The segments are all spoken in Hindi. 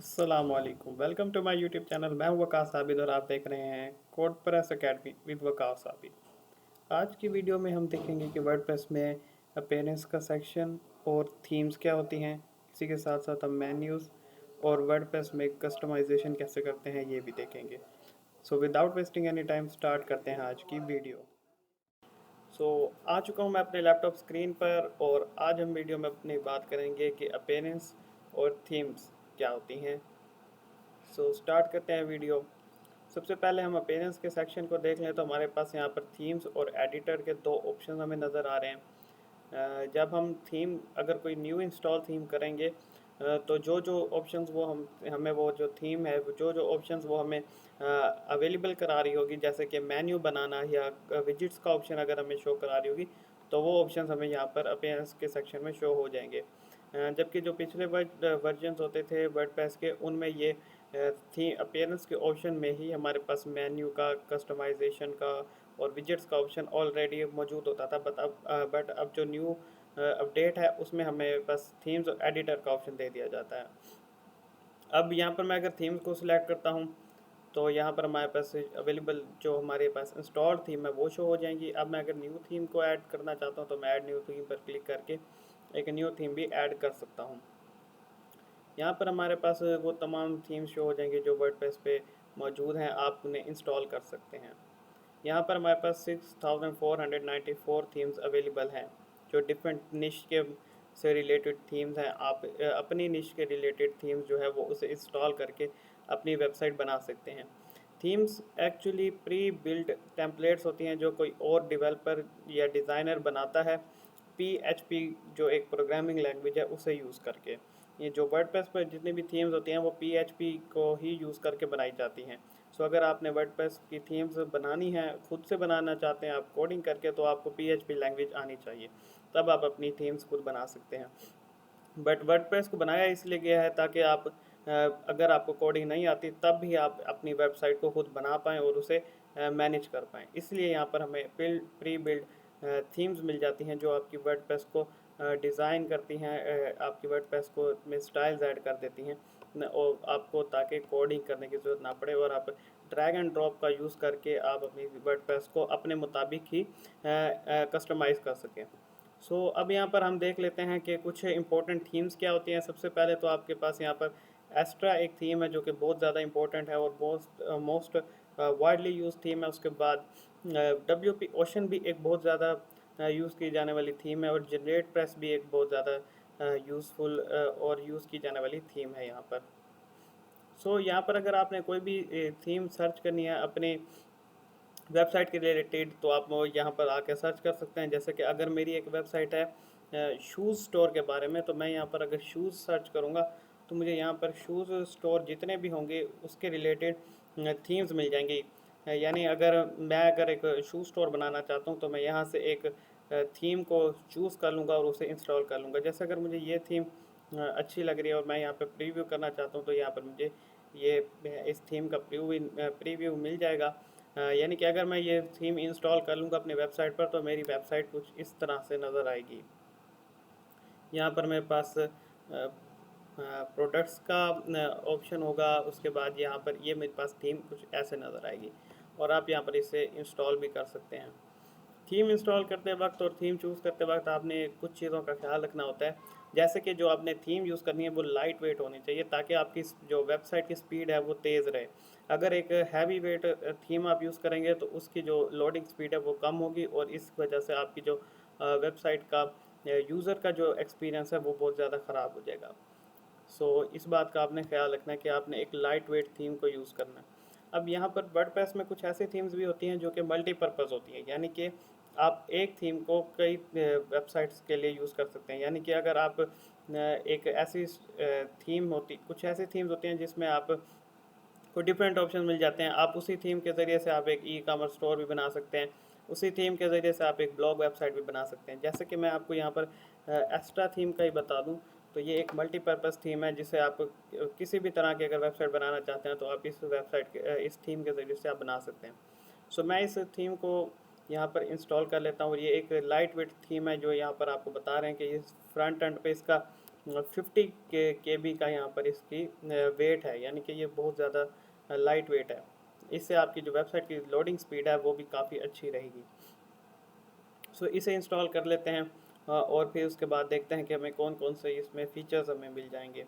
अस्सलामुअलैकुम, welcome to my YouTube channel. मैं हूं वकास आबिद और आप देख रहे हैं code press academy with Waqas Abid. आज की वीडियो में हम देखेंगे कि वर्डप्रेस में अपीयरेंस का सेक्शन और थीम्स क्या होती हैं। इसी के साथ साथ हम मेन्यूज़ और वर्डप्रेस में कस्टमाइजेशन कैसे करते हैं ये भी देखेंगे। So without wasting any time start करते हैं आज की वीडियो। आ चुका हूँ मैं अपने लैपटॉप स्क्रीन पर और आज हम वीडियो में अपनी बात करेंगे कि अपीयरेंस और थीम्स क्या होती हैं। स्टार्ट करते हैं वीडियो। सबसे पहले हम अपीयरेंस के सेक्शन को देख लें तो हमारे पास यहाँ पर थीम्स और एडिटर के दो ऑप्शन हमें नज़र आ रहे हैं। जब हम थीम अगर कोई न्यू इंस्टॉल थीम करेंगे तो जो जो ऑप्शंस वो हमें वो जो थीम है जो जो ऑप्शंस वो हमें अवेलेबल करा रही होगी, जैसे कि मेन्यू बनाना या विजिट्स का ऑप्शन अगर हमें शो करा रही होगी तो वो ऑप्शंस हमें यहाँ पर अपीयरेंस के सेक्शन में शो हो जाएंगे। जबकि जो पिछले वर्जन्स होते थे वर्डप्रेस के, उनमें ये थी अपीयरेंस के ऑप्शन में ही हमारे पास मेन्यू का, कस्टमाइजेशन का और विजेट्स का ऑप्शन ऑलरेडी मौजूद होता था। बट अब जो न्यू अपडेट है उसमें हमें बस थीम्स और एडिटर का ऑप्शन दे दिया जाता है। अब यहाँ पर मैं अगर थीम्स को सिलेक्ट करता हूँ तो यहाँ पर हमारे पास अवेलेबल जो हमारे पास इंस्टॉल थीम है वो शो हो जाएंगी। अब मैं अगर न्यू थीम को ऐड करना चाहता हूँ तो मैं ऐड न्यू थीम पर क्लिक करके एक न्यू थीम भी ऐड कर सकता हूँ। यहाँ पर हमारे पास वो तमाम थीम्स शो हो जाएंगे जो वर्डप्रेस पे मौजूद हैं, आप उन्हें इंस्टॉल कर सकते हैं। यहाँ पर हमारे पास 6494 थीम्स अवेलेबल हैं जो डिफरेंट निश के से रिलेटेड थीम्स हैं। आप अपनी निश के रिलेटेड थीम्स जो है वो उसे इंस्टॉल करके अपनी वेबसाइट बना सकते हैं। Themes actually pre build templates होती हैं जो कोई और डेवलपर या डिज़ाइनर बनाता है PHP जो एक प्रोग्रामिंग लैंग्वेज है उसे यूज़ करके। ये जो वर्डप्रेस पर जितनी भी थीम्स होती हैं वो PHP को ही यूज़ करके बनाई जाती हैं। अगर आपने वर्डप्रेस की थीम्स बनानी है, खुद से बनाना चाहते हैं आप कोडिंग करके, तो आपको PHP लैंग्वेज आनी चाहिए, तब आप अपनी थीम्स खुद बना सकते हैं। बट वर्डप्रेस को बनाया इसलिए गया है ताकि आप अगर आपको कोडिंग नहीं आती तब भी आप अपनी वेबसाइट को खुद बना पाएँ और उसे मैनेज कर पाएँ। इसलिए यहाँ पर हमें प्री बिल्ड थीम्स मिल जाती हैं जो आपकी वर्डप्रेस को डिज़ाइन करती हैं, आपकी वर्डप्रेस को में स्टाइल्स ऐड कर देती हैं और आपको ताकि कोडिंग करने की ज़रूरत ना पड़े और आप ड्रैग एंड ड्रॉप का यूज़ करके आप अपनी वर्डप्रेस को अपने मुताबिक ही कस्टमाइज़ कर सकें। अब यहाँ पर हम देख लेते हैं कि कुछ इंपॉर्टेंट थीम्स क्या होती हैं। सबसे पहले तो आपके पास यहाँ पर एस्ट्रा एक थीम है जो कि बहुत ज़्यादा इंपॉर्टेंट है और मोस्ट वाइडली यूज थीम है। उसके बाद WP ओशन भी एक बहुत ज़्यादा यूज़ की जाने वाली थीम है और जनरेट प्रेस भी एक बहुत ज़्यादा यूज़फुल और यूज़ की जाने वाली थीम है यहाँ पर। यहाँ पर अगर आपने कोई भी थीम सर्च करनी है अपने वेबसाइट के रिलेटेड तो आप वो यहाँ पर आके सर्च कर सकते हैं। जैसे कि अगर मेरी एक वेबसाइट है शूज़ स्टोर के बारे में, तो मैं यहाँ पर अगर शूज़ सर्च करूँगा तो मुझे यहाँ पर शूज़ स्टोर जितने भी होंगे उसके रिलेटेड थीम्स मिल जाएंगी। यानी अगर एक शूज़ स्टोर बनाना चाहता हूँ तो मैं यहाँ से एक थीम को चूज़ कर लूँगा और उसे इंस्टॉल कर लूँगा। जैसे अगर मुझे ये थीम अच्छी लग रही है और मैं यहाँ पर प्रीव्यू करना चाहता हूँ तो यहाँ पर मुझे ये इस थीम का प्रीव्यू मिल जाएगा। यानी कि अगर मैं ये थीम इंस्टॉल कर लूँगा अपनी वेबसाइट पर तो मेरी वेबसाइट कुछ इस तरह से नज़र आएगी। यहाँ पर मेरे पास प्रोडक्ट्स का ऑप्शन होगा, उसके बाद यहाँ पर ये मेरे पास थीम कुछ ऐसे नज़र आएगी और आप यहाँ पर इसे इंस्टॉल भी कर सकते हैं। थीम इंस्टॉल करते वक्त और थीम चूज़ करते वक्त आपने कुछ चीज़ों का ख्याल रखना होता है। जैसे कि जो आपने थीम यूज़ करनी है वो लाइट वेट होनी चाहिए ताकि आपकी जो वेबसाइट की स्पीड है वो तेज़ रहे। अगर एक हैवी वेट थीम आप यूज़ करेंगे तो उसकी जो लोडिंग स्पीड है वो कम होगी और इस वजह से आपकी जो वेबसाइट का यूज़र का जो एक्सपीरियंस है वो बहुत ज़्यादा ख़राब हो जाएगा। इस बात का आपने ख्याल रखना है कि आपने एक लाइट वेट थीम को यूज़ करना है। अब यहाँ पर वर्डप्रेस में कुछ ऐसी थीम्स भी होती हैं जो कि मल्टीपर्पज़ होती हैं, यानी कि आप एक थीम को कई वेबसाइट्स के लिए यूज़ कर सकते हैं। यानी कि अगर आप एक ऐसी कुछ ऐसी थीम्स होती हैं जिसमें आप को डिफरेंट ऑप्शन मिल जाते हैं। आप उसी थीम के ज़रिए से आप एक ई-कॉमर्स स्टोर भी बना सकते हैं, उसी थीम के ज़रिए से आप एक ब्लॉग वेबसाइट भी बना सकते हैं। जैसे कि मैं आपको यहाँ पर एक्स्ट्रा थीम का ही बता दूँ तो ये एक मल्टीपर्पज़ थीम है जिसे आप किसी भी तरह की अगर वेबसाइट बनाना चाहते हैं तो आप इस थीम के ज़रिए से आप बना सकते हैं। मैं इस थीम को यहाँ पर इंस्टॉल कर लेता हूँ और ये एक लाइट वेट थीम है जो यहाँ पर आपको बता रहे हैं कि इस फ्रंट एंड पे इसका 50 KB का यहाँ पर इसकी वेट है, यानी कि ये बहुत ज़्यादा लाइट वेट है। इससे आपकी जो वेबसाइट की लोडिंग स्पीड है वो भी काफ़ी अच्छी रहेगी। सो इसे इंस्टॉल कर लेते हैं और फिर उसके बाद देखते हैं कि हमें कौन कौन से इसमें फ़ीचर्स हमें मिल जाएंगे,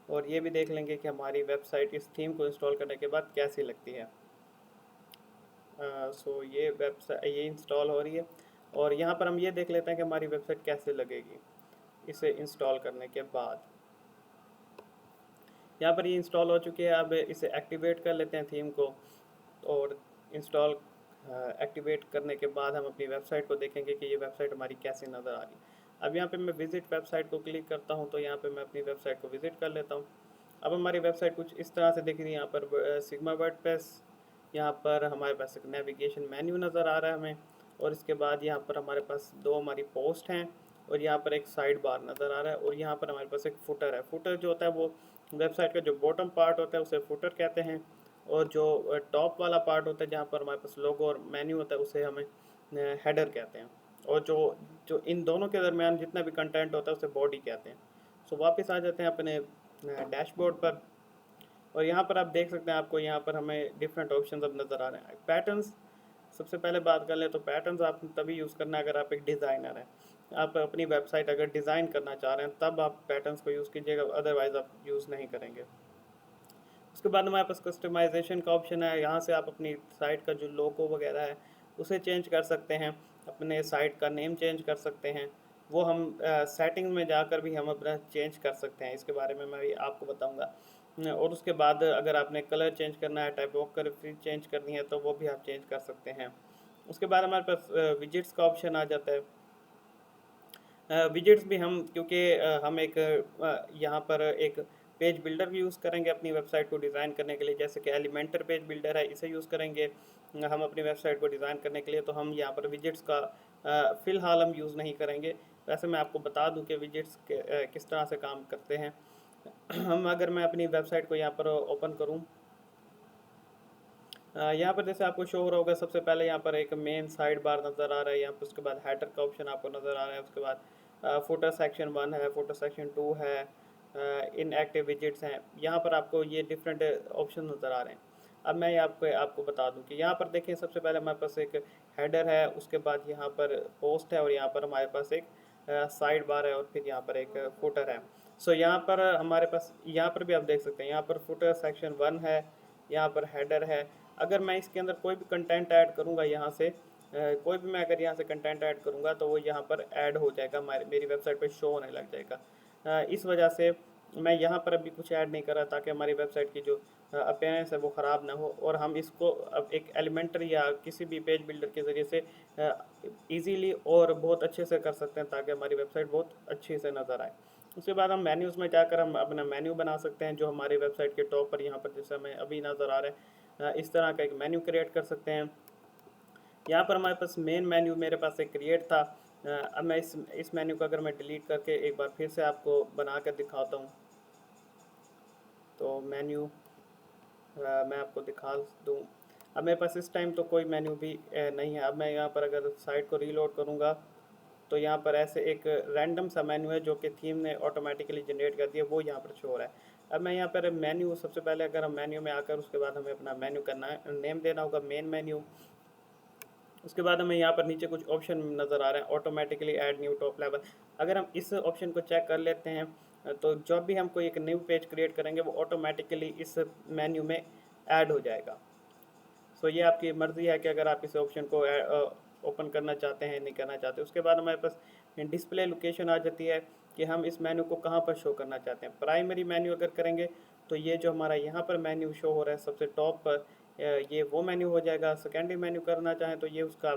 और ये भी देख लेंगे कि हमारी वेबसाइट इस थीम को इंस्टॉल करने के बाद कैसी लगती है। सो ये वेबसाइट ये इंस्टॉल हो रही है, और यहाँ पर हम ये देख लेते हैं कि हमारी वेबसाइट कैसे लगेगी इसे इंस्टॉल करने के बाद। यहाँ पर ये इंस्टॉल हो चुकी है। अब इसे एक्टिवेट कर लेते हैं थीम को, और इंस्टॉल एक्टिवेट करने के बाद हम अपनी वेबसाइट को देखेंगे कि ये वेबसाइट हमारी कैसी नज़र आ रही है। अब यहाँ पे मैं विज़िट वेबसाइट को क्लिक करता हूँ, तो यहाँ पे मैं अपनी वेबसाइट को विज़िट कर लेता हूँ। अब हमारी वेबसाइट कुछ इस तरह से दिख रही है। यहाँ पर सिग्मा वर्डप्रेस, यहाँ पर हमारे पास एक नेविगेशन मेन्यू नज़र आ रहा है हमें, और इसके बाद यहाँ पर हमारे पास दो हमारी पोस्ट हैं, और यहाँ पर एक साइड बार नज़र आ रहा है, और यहाँ पर हमारे पास एक फुटर है। फुटर जो होता है वो वेबसाइट का जो बॉटम पार्ट होता है उसे फुटर कहते हैं, और जो टॉप वाला पार्ट होता है जहाँ पर हमारे पास लोगो और मेन्यू होता है उसे हमें हेडर कहते हैं, और जो जो इन दोनों के दरमियान जितना भी कंटेंट होता है उसे बॉडी कहते हैं। सो वापस आ जाते हैं अपने डैशबोर्ड पर, और यहाँ पर आप देख सकते हैं, आपको यहाँ पर हमें डिफरेंट ऑप्शन अब नज़र आ रहे हैं। पैटर्न्स, सबसे पहले बात कर लें तो पैटर्न्स आप तभी यूज़ करना है अगर आप एक डिज़ाइनर हैं। आप अपनी वेबसाइट अगर डिज़ाइन करना चाह रहे हैं तब आप पैटर्न्स को यूज़ कीजिएगा, अदरवाइज़ आप यूज़ नहीं करेंगे। उसके बाद हमारे पास कस्टमाइजेशन का ऑप्शन है। यहाँ से आप अपनी साइट का जो लोगो वगैरह है उसे चेंज कर सकते हैं, अपने साइट का नेम चेंज कर सकते हैं। वो हम सेटिंग में जाकर भी हम अपना चेंज कर सकते हैं, इसके बारे में मैं भी आपको बताऊंगा। और उसके बाद अगर आपने कलर चेंज करना है, टाइपोग्राफी चेंज करनी है, तो वो भी आप चेंज कर सकते हैं। उसके बाद हमारे पास विजिट्स का ऑप्शन आ जाता है। विजिट्स भी हम, क्योंकि हम एक यहाँ पर एक पेज बिल्डर भी यूज़ करेंगे अपनी वेबसाइट को डिज़ाइन करने के लिए, जैसे कि एलिमेंटर पेज बिल्डर है, इसे यूज़ करेंगे हम अपनी वेबसाइट को डिज़ाइन करने के लिए। तो हम यहाँ पर विजिट्स का फ़िलहाल हम यूज़ नहीं करेंगे। वैसे मैं आपको बता दूं कि विजिट्स किस तरह से काम करते हैं। हम अगर मैं अपनी वेबसाइट को यहाँ पर ओपन करूँ, यहाँ पर जैसे आपको शो हो रहा होगा, सबसे पहले यहाँ पर एक मेन साइड बार नज़र आ रहा है, यहाँ पर उसके बाद हेडर का ऑप्शन आपको नज़र आ रहा है, उसके बाद फुटर सेक्शन 1 है, फुटर सेक्शन 2 है, इनएक्टिव विजिट्स हैं। यहाँ पर आपको ये डिफरेंट ऑप्शन नज़र आ रहे हैं। अब मैं आपको आपको बता दूं कि यहाँ पर देखें, सबसे पहले हमारे पास एक हेडर है, उसके बाद यहाँ पर पोस्ट है, और यहाँ पर हमारे पास एक साइड बार है, और फिर यहाँ पर एक फुटर है। सो यहाँ पर हमारे पास, यहाँ पर भी आप देख सकते हैं, यहाँ पर फुटर सेक्शन 1 है, यहाँ पर हेडर है। अगर मैं इसके अंदर कोई भी कंटेंट ऐड करूँगा यहाँ से, कोई भी मैं अगर यहाँ से कंटेंट ऐड करूँगा तो वो यहाँ पर ऐड हो जाएगा, मेरी वेबसाइट पे शो होने लग जाएगा। इस वजह से मैं यहाँ पर अभी कुछ ऐड नहीं कर रहा, ताकि हमारी वेबसाइट की जो अपीयरेंस है वो ख़राब ना हो, और हम इसको अब एक एलिमेंटर या किसी भी पेज बिल्डर के ज़रिए से ईजीली और बहुत अच्छे से कर सकते हैं, ताकि हमारी वेबसाइट बहुत अच्छे से नज़र आए। उसके बाद हम मेन्यूज़ में जाकर हम अपना मेन्यू बना सकते हैं, जो हमारी वेबसाइट के टॉप पर यहाँ पर जैसे हमें अभी नज़र आ रहा है, इस तरह का एक मेन्यू क्रिएट कर सकते हैं। यहाँ पर हमारे पास मेन मेन्यू मेरे पास एक क्रिएट था। अब मैं इस मेन्यू को अगर मैं डिलीट करके एक बार फिर से आपको बना कर दिखाता हूँ, तो मेन्यू मैं आपको दिखा दूँ। अब मेरे पास इस टाइम तो कोई मेन्यू भी नहीं है। अब मैं यहाँ पर अगर साइट को रीलोड करूँगा, तो यहाँ पर ऐसे एक रैंडम सा मेन्यू है जो कि थीम ने ऑटोमेटिकली जनरेट कर दिया, वो यहाँ पर शो हो रहा है। अब मैं यहाँ पर मेन्यू, सबसे पहले अगर हम मेन्यू में आकर उसके बाद हमें अपना मेन्यू करना है, नेम देना होगा मेन मेन्यू। उसके बाद हमें यहाँ पर नीचे कुछ ऑप्शन नज़र आ रहे हैं, automatically add new top level. अगर हम इस ऑप्शन को चेक कर लेते हैं, तो जब भी हम कोई एक न्यू पेज क्रिएट करेंगे वो ऑटोमेटिकली इस मेन्यू में ऐड हो जाएगा। सो ये आपकी मर्ज़ी है कि अगर आप इस ऑप्शन को ओपन करना चाहते हैं, नहीं करना चाहते। उसके बाद हमारे पास डिस्प्ले लोकेशन आ जाती है कि हम इस मेन्यू को कहाँ पर शो करना चाहते हैं। प्राइमरी मेन्यू अगर करेंगे तो ये जो हमारा यहाँ पर मेन्यू शो हो रहा है सबसे टॉप पर, ये वो मेन्यू हो जाएगा। सेकेंडरी मेन्यू करना चाहें तो ये उसका,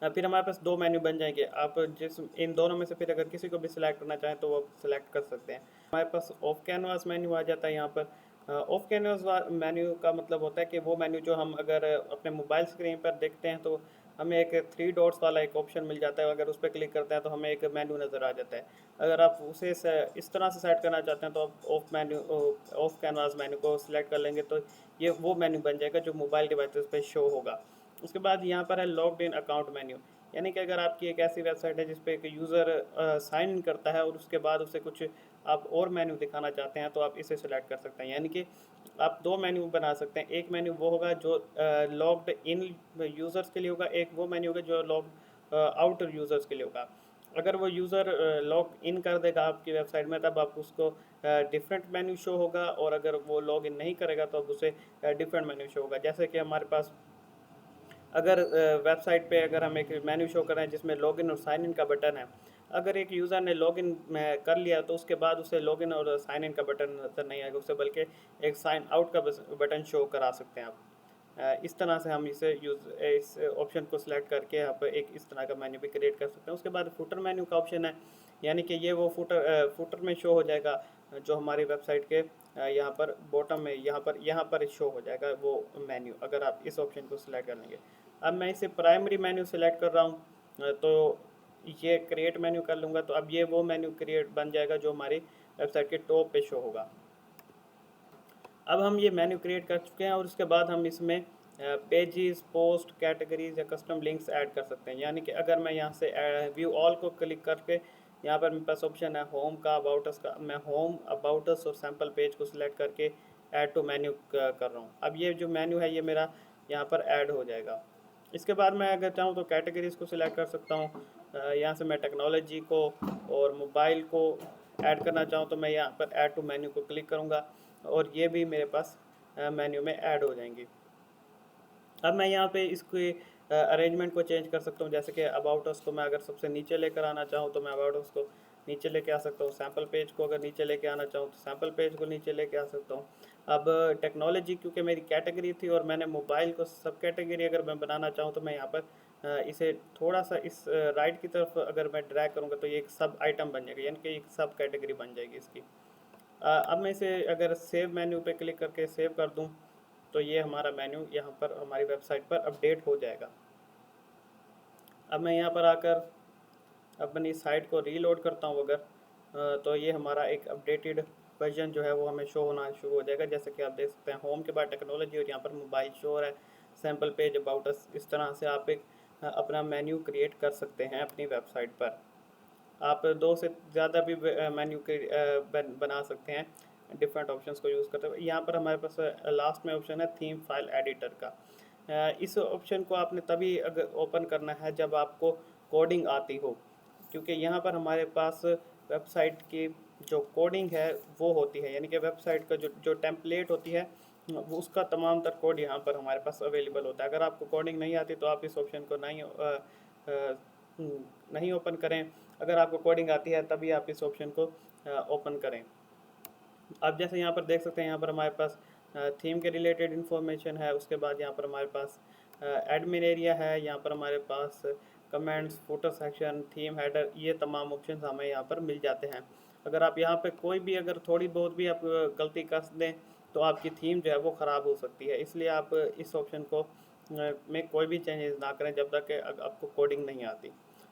फिर हमारे पास दो मेन्यू बन जाएंगे। आप जिस इन दोनों में से फिर अगर किसी को भी सिलेक्ट करना चाहें तो वो सिलेक्ट कर सकते हैं। हमारे पास ऑफ कैनवास मेन्यू आ जाता है। यहाँ पर ऑफ कैनवास मेन्यू का मतलब होता है कि वो मेन्यू जो हम अगर अपने मोबाइल स्क्रीन पर देखते हैं तो हमें एक 3 डॉट्स वाला एक ऑप्शन मिल जाता है। अगर उस पर क्लिक करते हैं तो हमें एक मेन्यू नज़र आ जाता है। अगर आप उसे इस तरह से सेट करना चाहते हैं तो आप ऑफ कैनवास मेन्यू को सिलेक्ट कर लेंगे, तो ये वो मेन्यू बन जाएगा जो मोबाइल डिवाइसेस पे शो होगा। उसके बाद यहाँ पर है लॉग्ड इन अकाउंट मेन्यू। यानी कि अगर आपकी एक ऐसी वेबसाइट है जिस पे एक यूज़र साइन इन करता है और उसके बाद उसे कुछ आप और मेन्यू दिखाना चाहते हैं तो आप इसे सिलेक्ट कर सकते हैं। यानी कि आप दो मेन्यू बना सकते हैं। एक मेन्यू वो होगा जो लॉग्ड इन यूज़र्स के लिए होगा, एक वो मेन्यू होगा जो लॉग आउट यूज़र्स के लिए होगा। अगर वो यूज़र लॉग इन कर देगा आपकी वेबसाइट में तब आप उसको डिफरेंट मेन्यू शो होगा, और अगर वो लॉग इन नहीं करेगा तो अब उसे डिफरेंट मेन्यू शो होगा। जैसे कि हमारे पास अगर वेबसाइट पे अगर हम एक मेन्यू शो कर रहे हैं जिसमें लॉगिन और साइन इन का बटन है, अगर एक यूज़र ने लॉगिन कर लिया तो उसके बाद उसे लॉगिन और साइन इन का बटन नज़र नहीं आएगा उसे, बल्कि एक साइन आउट का बटन शो करा सकते हैं आप। इस तरह से हम इस ऑप्शन को सिलेक्ट करके आप एक इस तरह का मेन्यू भी क्रिएट कर सकते हैं। उसके बाद फुटर मेन्यू का ऑप्शन है, यानी कि ये वो फुटर में शो हो जाएगा जो हमारी वेबसाइट के यहाँ पर बॉटम में यहाँ पर शो हो जाएगा वो मेन्यू, अगर आप इस ऑप्शन को सिलेक्ट कर लेंगे। अब मैं इसे प्राइमरी मेन्यू सेलेक्ट कर रहा हूँ, तो ये क्रिएट मेन्यू कर लूँगा तो अब ये वो मेन्यू क्रिएट बन जाएगा जो हमारी वेबसाइट के टॉप पे शो होगा। अब हम ये मेन्यू क्रिएट कर चुके हैं और उसके बाद हम इसमें पेजेस, पोस्ट, कैटेगरीज या कस्टम लिंक्स ऐड कर सकते हैं। यानी कि अगर मैं यहाँ से व्यू ऑल को क्लिक करके यहाँ पर मेरे पास ऑप्शन है होम का, अबाउट अस का, मैं होम, अबाउट अस और सैम्पल पेज को सिलेक्ट करके ऐड टू मेन्यू कर रहा हूँ। अब ये जो मेन्यू है ये मेरा यहाँ पर ऐड हो जाएगा। इसके बाद मैं अगर चाहूँ तो कैटेगरीज को सिलेक्ट कर सकता हूँ। यहाँ से मैं टेक्नोलॉजी को और मोबाइल को ऐड करना चाहूँ तो मैं यहाँ पर ऐड टू मेन्यू को क्लिक करूँगा और ये भी मेरे पास मेन्यू में ऐड हो जाएंगी। अब मैं यहाँ पे इसके अरेंजमेंट को चेंज कर सकता हूँ। जैसे कि अबाउट अस को मैं अगर सबसे नीचे लेकर आना चाहूँ तो मैं अबाउट अस को नीचे लेके आ सकता हूँ। सैम्पल पेज को अगर नीचे लेके आना चाहूँ तो सैम्पल पेज को नीचे लेके आ सकता हूँ। अब टेक्नोलॉजी क्योंकि मेरी कैटेगरी थी और मैंने मोबाइल को सब कैटेगरी अगर मैं बनाना चाहूँ तो मैं यहाँ पर इसे थोड़ा सा इस राइट की तरफ अगर मैं ड्रैग करूँगा तो ये एक सब आइटम बन जाएगा, यानी कि एक सब कैटेगरी बन जाएगी इसकी। अब मैं इसे अगर सेव मेन्यू पे क्लिक करके सेव कर दूं तो ये हमारा मेन्यू यहाँ पर हमारी वेबसाइट पर अपडेट हो जाएगा। अब मैं यहाँ पर आकर अपनी साइट को रीलोड करता हूँ अगर तो ये हमारा एक अपडेटेड वर्जन जो है वो हमें शो होना शुरू हो जाएगा। जैसे कि आप देख सकते हैं होम के बाद टेक्नोलॉजी और यहाँ पर मोबाइल शो हो रहा है, सैम्पल पेज, अबाउट अस। इस तरह से आप एक अपना मेन्यू क्रिएट कर सकते हैं अपनी वेबसाइट पर। आप दो से ज़्यादा भी मेन्यू के बना सकते हैं डिफरेंट ऑप्शंस को यूज़ करते हुए। यहाँ पर हमारे पास लास्ट में ऑप्शन है थीम फाइल एडिटर का। इस ऑप्शन को आपने तभी अगर ओपन करना है जब आपको कोडिंग आती हो, क्योंकि यहाँ पर हमारे पास वेबसाइट की जो कोडिंग है वो होती है, यानी कि वेबसाइट का जो जो टेम्पलेट होती है वो उसका तमाम तर कोड यहाँ पर हमारे पास अवेलेबल होता है। अगर आपको कोडिंग नहीं आती तो आप इस ऑप्शन को नहीं ओपन करें। अगर आपको कोडिंग आती है तभी आप इस ऑप्शन को ओपन करें। आप जैसे यहाँ पर देख सकते हैं यहाँ पर हमारे पास थीम के रिलेटेड इन्फॉर्मेशन है। उसके बाद यहाँ पर हमारे पास एडमिन एरिया है, यहाँ पर हमारे पास comments, footer section, theme header, ये तमाम ऑप्शन हमें यहाँ पर मिल जाते हैं। अगर आप यहाँ पे कोई भी अगर थोड़ी बहुत भी आप गलती कर दें तो आपकी थीम जो है वो ख़राब हो सकती है। इसलिए आप इस ऑप्शन को में कोई भी चेंजेस ना करें जब तक कि आपको कोडिंग नहीं आती।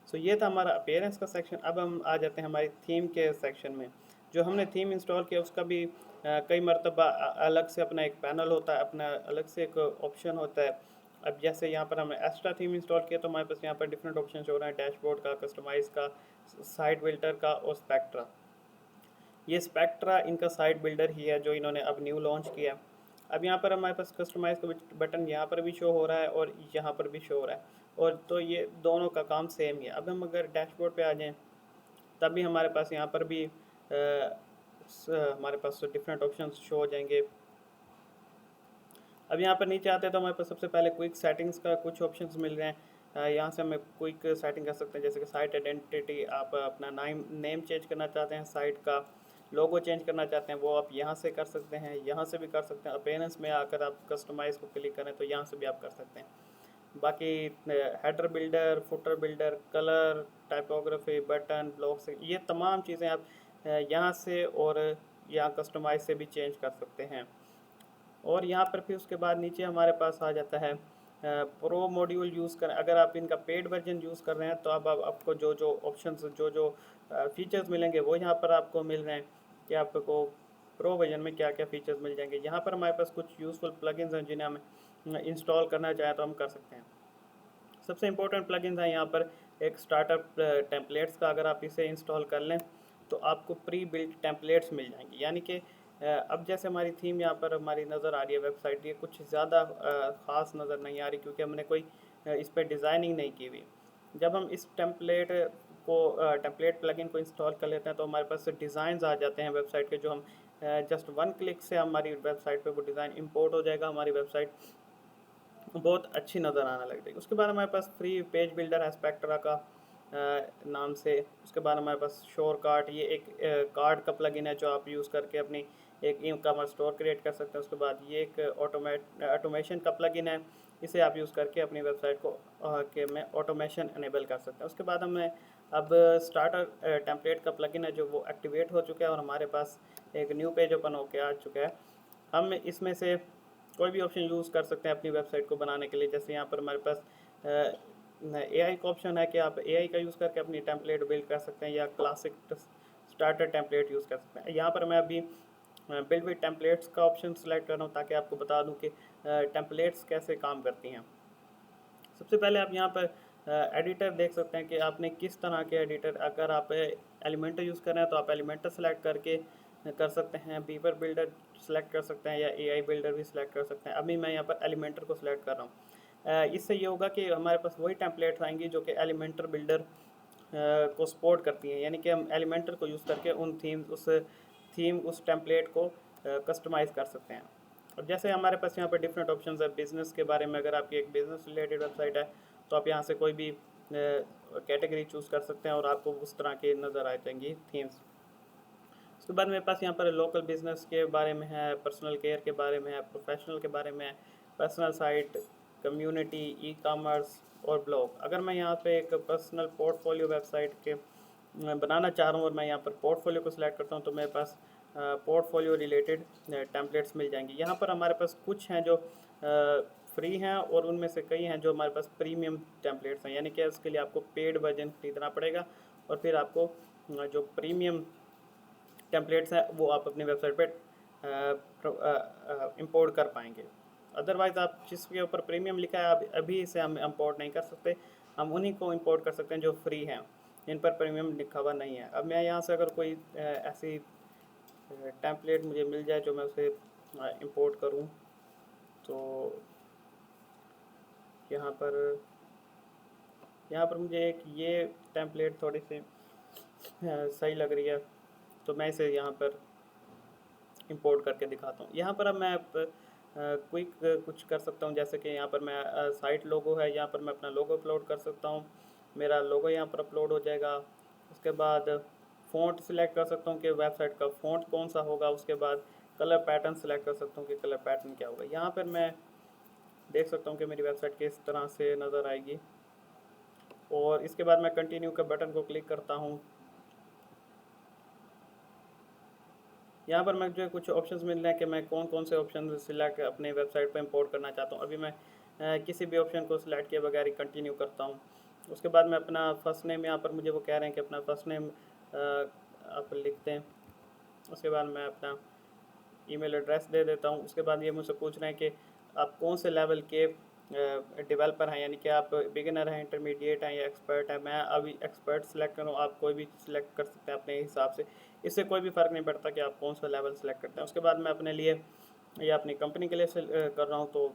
सो ये था हमारा अपीयरेंस का सेक्शन। अब हम आ जाते हैं हमारी थीम के सेक्शन में। जो हमने थीम इंस्टॉल किया उसका भी कई मरतबा अलग से अपना एक पैनल होता है, अपना अलग से एक ऑप्शन होता है। अब जैसे यहाँ पर हमने एक्स्ट्रा थीम इंस्टॉल किया तो हमारे पास यहाँ पर डिफरेंट ऑप्शन हो रहे हैं, डैशबोर्ड का, कस्टमाइज का, साइट बिल्डर का और स्पेक्ट्रा। ये स्पेक्ट्रा इनका साइट बिल्डर ही है जो इन्होंने अब न्यू लॉन्च किया। अब यहाँ पर हमारे पास कस्टमाइज का बटन यहाँ पर भी शो हो रहा है और यहाँ पर भी शो हो रहा है, और तो ये दोनों का काम सेम ही है। अब हम अगर डैशबोर्ड पे आ जाएं तभी हमारे पास यहाँ पर भी हमारे पास डिफरेंट ऑप्शंस शो हो जाएंगे। अब यहाँ पर नीचे आते हैं तो हमारे पास सबसे पहले क्विक सेटिंग्स का कुछ ऑप्शंस मिल रहे हैं। यहाँ से हमें क्विक सेटिंग कर सकते हैं, जैसे कि साइट आइडेंटिटी, आप अपना नेम चेंज करना चाहते हैं, साइट का लोगो चेंज करना चाहते हैं वो आप यहाँ से कर सकते हैं, यहाँ से भी कर सकते हैं। अपीयरेंस में आकर आप कस्टमाइज़ को क्लिक करें तो यहाँ से भी आप कर सकते हैं। बाकी header builder, footer builder, colour, typography, button, blocks, ये तमाम चीज़ें आप यहाँ से और यहाँ कस्टमाइज से भी चेंज कर सकते हैं। और यहाँ पर फिर उसके बाद नीचे हमारे पास आ जाता है प्रो मॉड्यूल यूज़ कर। अगर आप इनका पेड वर्जन यूज़ कर रहे हैं तो अब आपको जो जो ऑप्शंस, जो जो फीचर्स मिलेंगे वो यहाँ पर आपको मिल रहे हैं कि आपको प्रो वर्जन में क्या क्या फीचर्स मिल जाएंगे। यहाँ पर हमारे पास कुछ यूज़फुल प्लगइन्स हैं जिन्हें हम इंस्टॉल करना चाहें तो हम कर सकते हैं। सबसे इम्पोर्टेंट प्लगइन्स है यहाँ पर एक स्टार्टअप टेम्पलेट्स का, अगर आप इसे इंस्टॉल कर लें तो आपको प्री बिल्ट टेम्पलेट्स मिल जाएंगी। यानी कि अब जैसे हमारी थीम यहाँ पर हमारी नज़र आ रही है वेबसाइट, ये कुछ ज़्यादा ख़ास नज़र नहीं आ रही क्योंकि हमने कोई इस पर डिज़ाइनिंग नहीं की हुई। जब हम इस टेम्पलेट प्लगइन को इंस्टॉल कर लेते हैं तो हमारे पास डिज़ाइंस आ जाते हैं वेबसाइट के, जो हम जस्ट वन क्लिक से हमारी वेबसाइट पे वो डिज़ाइन इंपोर्ट हो जाएगा, हमारी वेबसाइट बहुत अच्छी नज़र आने लग जाएगी। उसके बाद हमारे पास फ्री पेज बिल्डर है स्पेक्ट्रा का नाम से। उसके बाद हमारे पास शोर कार्ट, ये एक कार्ड का प्लगइन है जो आप यूज़ करके अपनी एक ई कॉमर्स स्टोर क्रिएट कर सकते हैं। उसके बाद ये एक ऑटोमेशन का प्लगइन है, इसे आप यूज़ करके अपनी वेबसाइट को के में ऑटोमेशन इनेबल कर सकते हैं। उसके बाद हमें अब स्टार्टर टेम्पलेट का प्लगइन है जो वो एक्टिवेट हो चुका है और हमारे पास एक न्यू पेज ओपन होकर आ चुका है। हम इसमें से कोई भी ऑप्शन यूज़ कर सकते हैं अपनी वेबसाइट को बनाने के लिए। जैसे यहाँ पर हमारे पास AI का ऑप्शन है कि आप AI का यूज़ करके अपनी टेम्पलेट बिल्ड कर सकते हैं या क्लासिक स्टार्टर टेम्पलेट यूज़ कर सकते हैं। यहाँ पर मैं अभी बिल्ड विद टेम्पलेट्स का ऑप्शन सेलेक्ट कर रहा हूँ ताकि आपको बता दूँ कि टेम्पलेट्स कैसे काम करती हैं। सबसे पहले आप यहाँ पर एडिटर देख सकते हैं कि आपने किस तरह के एडिटर, अगर आप एलिमेंटर यूज़ कर रहे हैं तो आप एलिमेंटर सेलेक्ट करके कर सकते हैं, बीवर बिल्डर सेलेक्ट कर सकते हैं या AI बिल्डर भी सिलेक्ट कर सकते हैं। अभी मैं यहाँ पर एलिमेंटर को सिलेक्ट कर रहा हूँ। इससे ये होगा कि हमारे पास वही टेम्पलेट्स आएंगी जो कि एलिमेंटर बिल्डर को सपोर्ट करती हैं। यानी कि हम एलिमेंटर को यूज़ करके उस टेम्पलेट को कस्टमाइज़ कर सकते हैं। अब जैसे हमारे पास यहाँ पर डिफरेंट ऑप्शंस है बिज़नेस के बारे में, अगर आपकी एक बिज़नेस रिलेटेड वेबसाइट है तो आप यहाँ से कोई भी कैटेगरी चूज़ कर सकते हैं और आपको उस तरह की नज़र आ जाएंगी थीम्स। उसके बाद मेरे पास यहाँ पर लोकल बिजनेस के बारे में है, पर्सनल केयर के बारे में है, प्रोफेशनल के बारे में है, personal site, community, e commerce और ब्लॉग। अगर मैं यहाँ पे एक पर्सनल पोर्टफोलियो वेबसाइट के बनाना चाह रहा हूँ और मैं यहाँ पर पोर्टफोलियो को सिलेक्ट करता हूँ तो मेरे पास पोर्टफोलियो रिलेटेड टेम्पलेट्स मिल जाएंगी। यहाँ पर हमारे पास कुछ हैं जो फ्री हैं और उनमें से कई हैं जो हमारे पास प्रीमियम टेम्पलेट्स हैं, यानी कि उसके लिए आपको पेड वर्जन खरीदना पड़ेगा और फिर आपको जो प्रीमियम टेम्पलेट्स हैं वो आप अपनी वेबसाइट पर इंपोर्ट कर पाएंगे। अदरवाइज़ आप जिसके ऊपर प्रीमियम लिखा है अभी इसे हम इंपोर्ट नहीं कर सकते, हम उन्हीं को इंपोर्ट कर सकते हैं जो फ्री हैं, जिन पर प्रीमियम लिखा हुआ नहीं है। अब मैं यहाँ से अगर कोई ऐसी टेम्पलेट मुझे मिल जाए जो मैं उसे इंपोर्ट करूँ तो यहाँ पर मुझे एक ये टेम्पलेट थोड़ी सी सही लग रही है तो मैं इसे यहाँ पर इंपोर्ट करके दिखाता हूँ। यहाँ पर अब मैं क्विक कुछ कर सकता हूँ, जैसे कि यहाँ पर मैं साइट लोगो है, यहाँ पर मैं अपना लोगो अपलोड कर सकता हूँ, मेरा लोगो यहाँ पर अपलोड हो जाएगा। उसके बाद फ़ॉन्ट सिलेक्ट कर सकता हूँ कि वेबसाइट का फ़ॉन्ट कौन सा होगा। उसके बाद कलर पैटर्न सिलेक्ट कर सकता हूँ कि कलर पैटर्न क्या होगा। यहाँ पर मैं देख सकता हूँ कि मेरी वेबसाइट किस तरह से नज़र आएगी और इसके बाद मैं कंटिन्यू का बटन को क्लिक करता हूँ। यहाँ पर मुझे कुछ ऑप्शंस मिल रहे हैं कि मैं कौन कौन से ऑप्शन सिलेक्ट अपने वेबसाइट पर इंपोर्ट करना चाहता हूँ। अभी मैं किसी भी ऑप्शन को सिलेक्ट किए बगैर ही कंटिन्यू करता हूँ। उसके बाद मैं अपना फर्स्ट नेम, यहाँ पर मुझे वो कह रहे हैं कि अपना फर्स्ट नेम आप लिखते हैं। उसके बाद मैं अपना ईमेल एड्रेस दे देता हूँ। उसके बाद ये मुझसे पूछ रहे हैं कि आप कौन से लेवल के डेवलपर हैं, यानी कि आप बिगिनर हैं, इंटरमीडिएट हैं या एक्सपर्ट हैं। मैं अभी एक्सपर्ट सेलेक्ट करूँ, आप कोई भी सिलेक्ट कर सकते हैं अपने हिसाब से, इससे कोई भी फ़र्क नहीं पड़ता कि आप कौन सा लेवल सेलेक्ट करते हैं। उसके बाद मैं अपने लिए या अपनी कंपनी के लिए कर रहा हूँ तो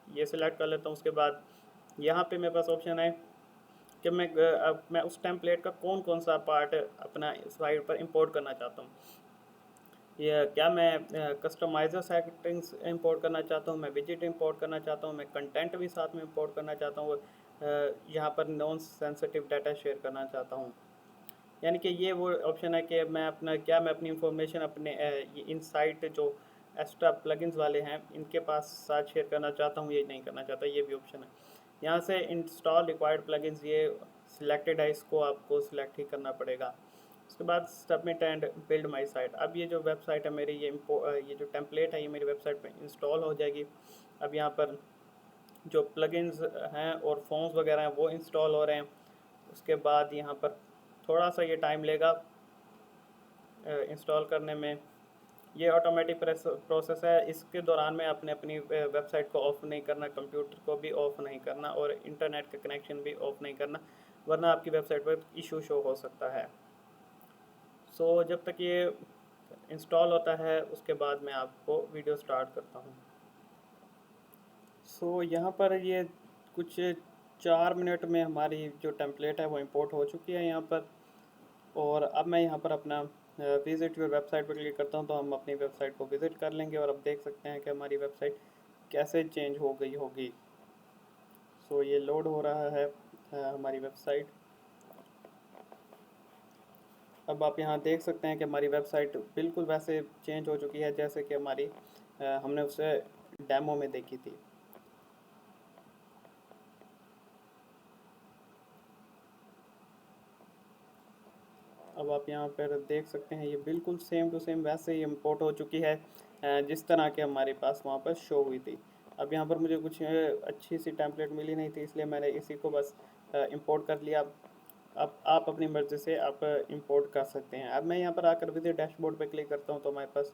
ये सिलेक्ट कर लेता हूँ। उसके बाद यहाँ पे मेरे पास ऑप्शन है कि मैं उस टेम्पलेट का कौन कौन सा पार्ट अपना साइट पर इंपोर्ट करना चाहता हूँ। ये क्या मैं कस्टमाइज़र सेटिंग्स इंपोर्ट करना चाहता हूँ, मैं विजिट इंपोर्ट करना चाहता हूँ, मैं कंटेंट भी साथ में इंपोर्ट करना चाहता हूँ, यहाँ पर नॉन सेंसिटिव डाटा शेयर करना चाहता हूँ। यानी कि ये वो ऑप्शन है कि मैं अपनी इंफॉर्मेशन अपने इन साइट जो एक्स्ट्रा प्लगइन्स वाले हैं इनके पास साथ शेयर करना चाहता हूँ, ये नहीं करना चाहता, ये भी ऑप्शन है। यहाँ से इंस्टॉल रिक्वायर्ड प्लगइन्स ये सिलेक्टेड है, इसको आपको सिलेक्ट ही करना पड़ेगा। उसके बाद submit and build my site. अब ये जो वेबसाइट है मेरी, ये जो टेम्पलेट है ये मेरी वेबसाइट पे इंस्टॉल हो जाएगी। अब यहाँ पर जो प्लगइन्स हैं और फॉर्म्स वगैरह हैं वो इंस्टॉल हो रहे हैं। उसके बाद यहाँ पर थोड़ा सा ये टाइम लेगा इंस्टॉल करने में ये ऑटोमेटिक प्रोसेस है। इसके दौरान में आपने अपनी वेबसाइट को ऑफ नहीं करना, कंप्यूटर को भी ऑफ नहीं करना और इंटरनेट का कनेक्शन भी ऑफ नहीं करना, वरना आपकी वेबसाइट पर इशू शो हो सकता है। सो जब तक ये इंस्टॉल होता है उसके बाद मैं आपको वीडियो स्टार्ट करता हूँ। सो यहाँ पर ये कुछ 4 मिनट में हमारी जो टेम्पलेट है वो इंपोर्ट हो चुकी है यहाँ पर। और अब मैं यहाँ पर अपना विज़िट योर वेबसाइट पर क्लिक करता हूँ तो हम अपनी वेबसाइट को विज़िट कर लेंगे और अब देख सकते हैं कि हमारी वेबसाइट कैसे चेंज हो गई होगी। सो ये लोड हो रहा है हमारी वेबसाइट। अब आप यहाँ देख सकते हैं कि हमारी वेबसाइट बिल्कुल वैसे चेंज हो चुकी है जैसे कि हमारी हमने उसे डेमो में देखी थी। अब आप यहाँ पर देख सकते हैं ये बिल्कुल सेम टू सेम वैसे ही इम्पोर्ट हो चुकी है जिस तरह के हमारे पास वहाँ पर शो हुई थी। अब यहाँ पर मुझे कुछ अच्छी सी टेम्पलेट मिली नहीं थी, इसलिए मैंने इसी को बस इंपोर्ट कर लिया। अब आप अपनी मर्ज़ी से आप इंपोर्ट कर सकते हैं। अब मैं यहाँ पर आकर विजिट डैशबोर्ड पर क्लिक करता हूँ तो हमारे पास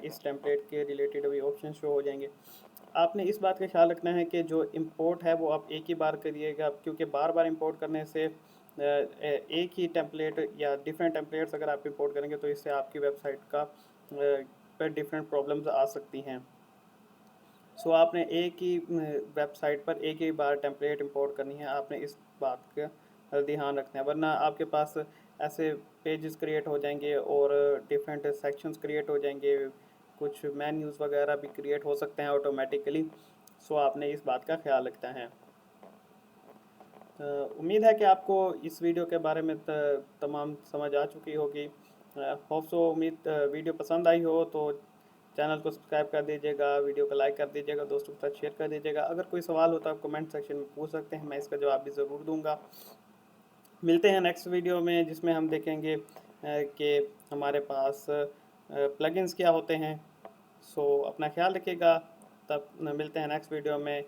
इस टेम्पलेट के रिलेटेड अभी ऑप्शन शो हो जाएंगे। आपने इस बात का ख्याल रखना है कि जो इंपोर्ट है वो आप एक ही बार करिएगा, क्योंकि बार बार इंपोर्ट करने से एक ही टेम्पलेट या डिफरेंट टेम्पलेट्स अगर आप इंपोर्ट करेंगे तो इससे आपकी वेबसाइट का पर डिफरेंट प्रॉब्लम्स आ सकती हैं। सो आपने एक ही वेबसाइट पर एक ही बार टेम्पलेट इंपोर्ट करनी है, आपने इस बात का ध्यान रखना है, वरना आपके पास ऐसे पेजेस क्रिएट हो जाएंगे और डिफरेंट सेक्शंस क्रिएट हो जाएंगे, कुछ मेन्यूज़ वगैरह भी क्रिएट हो सकते हैं ऑटोमेटिकली। सो आपने इस बात का ख्याल रखना है। उम्मीद है कि आपको इस वीडियो के बारे में तमाम समझ आ चुकी होगी। होप सो उम्मीद वीडियो पसंद आई हो तो चैनल को सब्सक्राइब कर दीजिएगा, वीडियो को लाइक कर दीजिएगा, दोस्तों के साथ शेयर कर दीजिएगा। अगर कोई सवाल हो तो आप कमेंट सेक्शन में पूछ सकते हैं, मैं इसका जवाब भी ज़रूर दूंगा। मिलते हैं नेक्स्ट वीडियो में जिसमें हम देखेंगे कि हमारे पास प्लगइन्स क्या होते हैं। सो अपना ख्याल रखिएगा, तब मिलते हैं नेक्स्ट वीडियो में।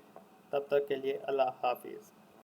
तब तक के लिए अल्लाह हाफिज़।